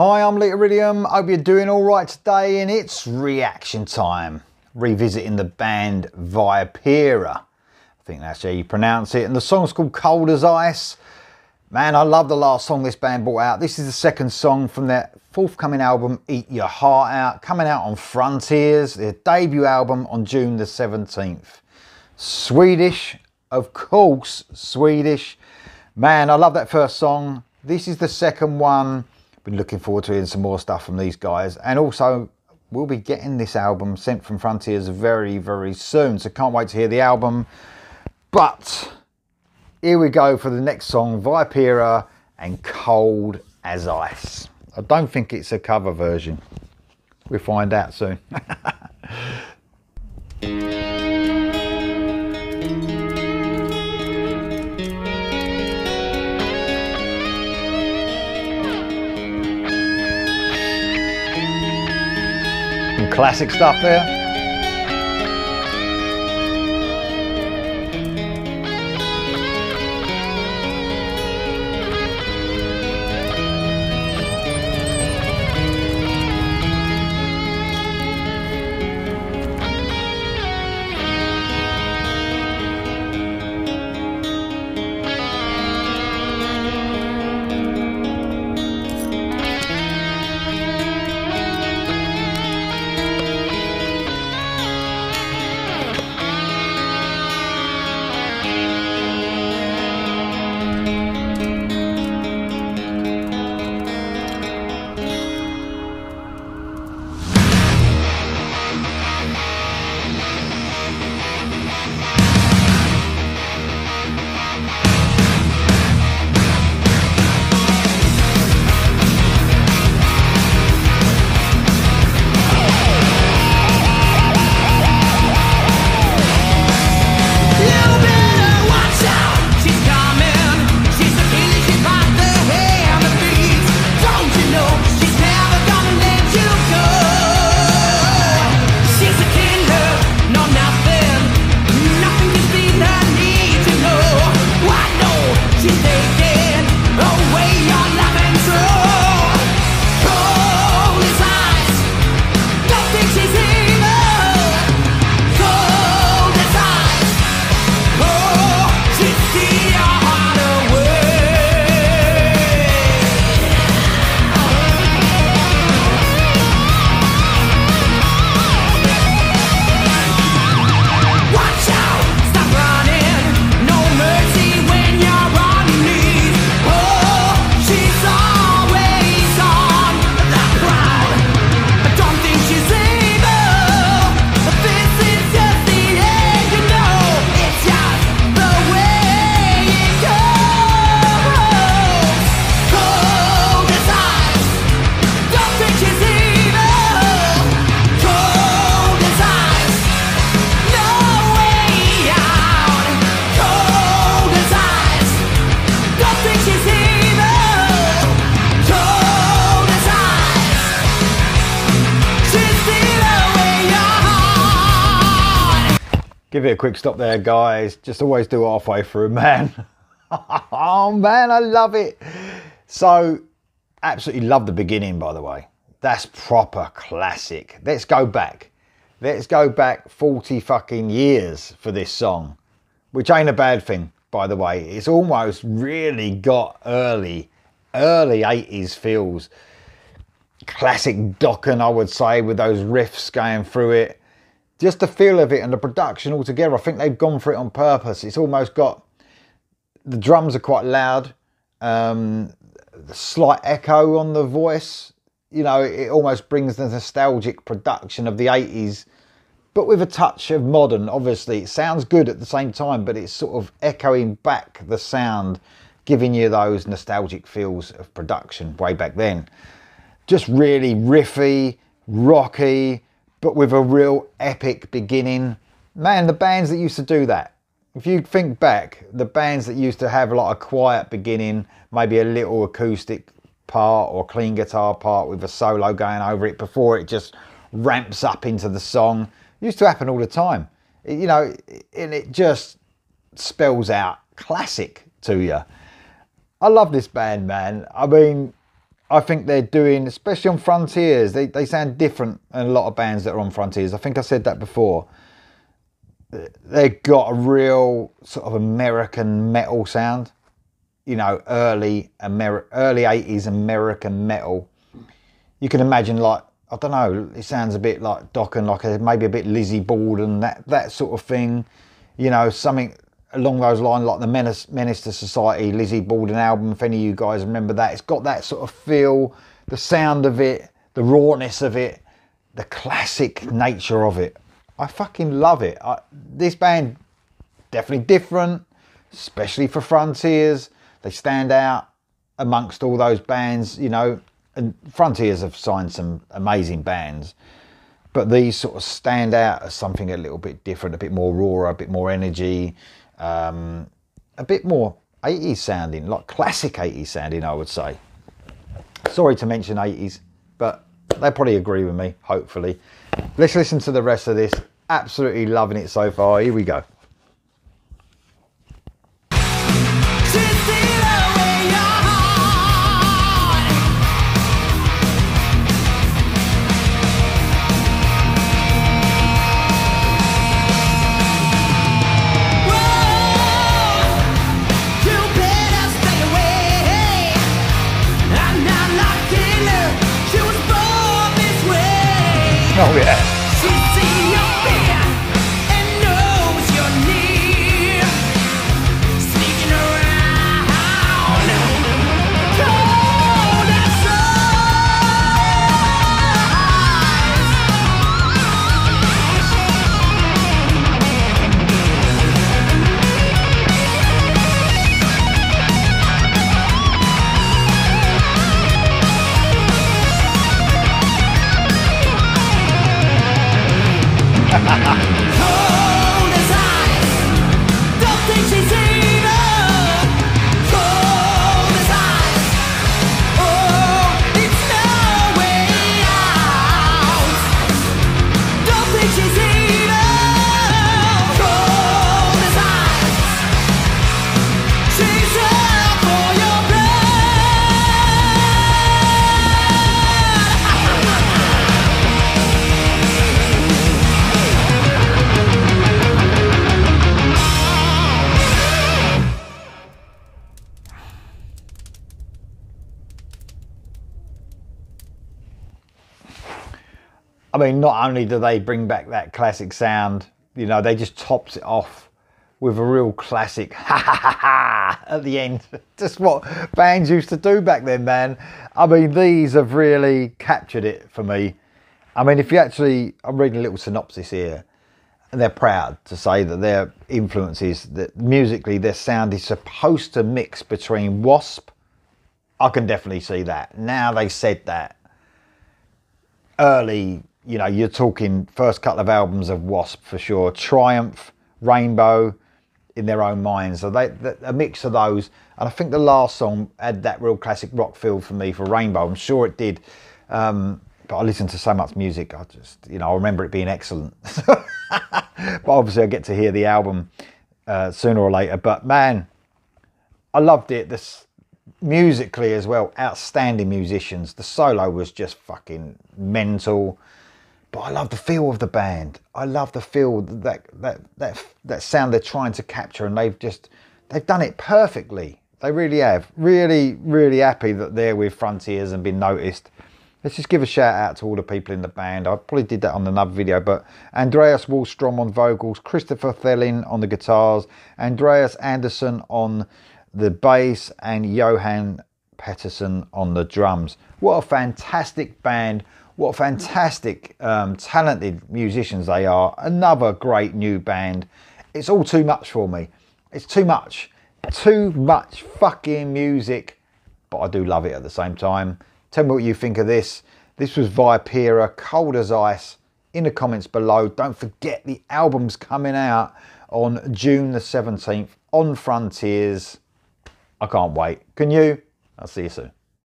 Hi, I'm Iridium. Hope you're doing all right today, and it's reaction time. Revisiting the band Vypera. I think that's how you pronounce it. And the song's called Cold as Ice. Man, I love the last song this band brought out. This is the second song from their forthcoming album, Eat Your Heart Out, coming out on Frontiers, their debut album on June the 17th. Swedish, of course, Swedish. Man, I love that first song. This is the second one. Been looking forward to hearing some more stuff from these guys, and also we'll be getting this album sent from Frontiers very soon, so can't wait to hear the album. But here we go for the next song, Vypera and Cold as Ice. I don't think it's a cover version. We'll find out soon. Some classic stuff there. Give it a quick stop there, guys. Just always do halfway through, man. Oh, man, I love it. So, absolutely love the beginning, by the way. That's proper classic. Let's go back. Let's go back 40 fucking years for this song, which ain't a bad thing, by the way. It's almost really got early 80s feels. Classic Dokken, I would say, with those riffs going through it. Just the feel of it and the production altogether. I think they've gone for it on purpose. It's almost got, the drums are quite loud, the slight echo on the voice. You know, it almost brings the nostalgic production of the 80s, but with a touch of modern. Obviously, it sounds good at the same time, but it's sort of echoing back the sound, giving you those nostalgic feels of production way back then. Just really riffy, rocky, but with a real epic beginning. Man, the bands that used to do that, if you think back, the bands that used to have like a quiet beginning, maybe a little acoustic part or clean guitar part with a solo going over it before it just ramps up into the song, used to happen all the time. You know, and it just spells out classic to you. I love this band, man. I mean, I think they're doing, especially on Frontiers, they sound different than a lot of bands that are on Frontiers. I think I said that before. They've got a real sort of American metal sound. You know, early 80s American metal. You can imagine, like, I don't know, it sounds a bit like Dokken, like maybe a bit Lizzie Borden, that sort of thing. You know, something along those lines, like the Menace to Society, Lizzie Borden album, if any of you guys remember that. It's got that sort of feel, the sound of it, the rawness of it, the classic nature of it. I fucking love it. This band, definitely different, especially for Frontiers. They stand out amongst all those bands, you know, and Frontiers have signed some amazing bands, but these sort of stand out as something a little bit different, a bit more raw, a bit more energy, a bit more 80s sounding, like classic 80s sounding, I would say. Sorry to mention 80s, but they probably agree with me, hopefully. Let's listen to the rest of this. Absolutely loving it so far. Here we go. Oh yeah. I mean, not only do they bring back that classic sound, you know, they just tops it off with a real classic ha ha ha ha at the end. Just what bands used to do back then, man. I mean, these have really captured it for me. I mean, if you actually, I'm reading a little synopsis here, and they're proud to say that their influences, that musically their sound is supposed to mix between Wasp. I can definitely see that. Now they said that. Early, you know, you're talking first couple of albums of Wasp for sure. Triumph, Rainbow, in their own minds. So a mix of those. And I think the last song had that real classic rock feel for me for Rainbow. I'm sure it did. But I listened to so much music. I just, you know, I remember it being excellent. But obviously I get to hear the album sooner or later. But man, I loved it. This musically as well, outstanding musicians. The solo was just fucking mental. But I love the feel of the band. I love the feel, that sound they're trying to capture, and they've done it perfectly. They really have. Really, really happy that they're with Frontiers and been noticed. Let's just give a shout out to all the people in the band. I probably did that on another video, but Andreas Wallstrom on vocals, Christopher Thellin on the guitars, Andreas Andersson on the bass, and Johan Pettersson on the drums. What a fantastic band. What fantastic, talented musicians they are. Another great new band. It's all too much for me. It's too much. Too much fucking music. But I do love it at the same time. Tell me what you think of this. This was Vypera, Cold as Ice. In the comments below. Don't forget the album's coming out on June the 17th on Frontiers. I can't wait. Can you? I'll see you soon.